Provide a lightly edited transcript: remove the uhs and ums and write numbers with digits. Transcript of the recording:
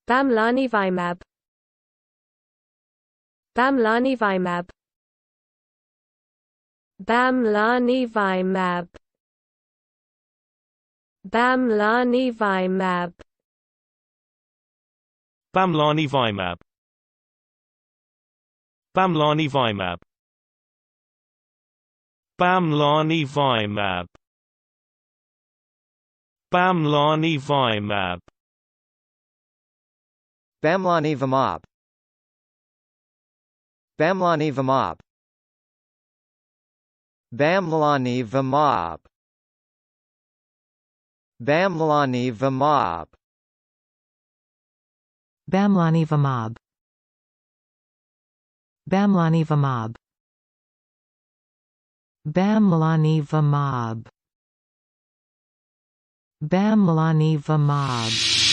Bamlanivimab. Bamlanivimab. Bamlanivimab. Bamlanivimab. Bamlanivimab. Bamlanivimab. Bamlanivimab. Bamlanivimab. Bamlanivimab. Bamlanivimab. Bamlanivimab. Bamlanivimab. Bamlanivimab. Bamlanivimab. Bamlanivimab. Bamlanivimab.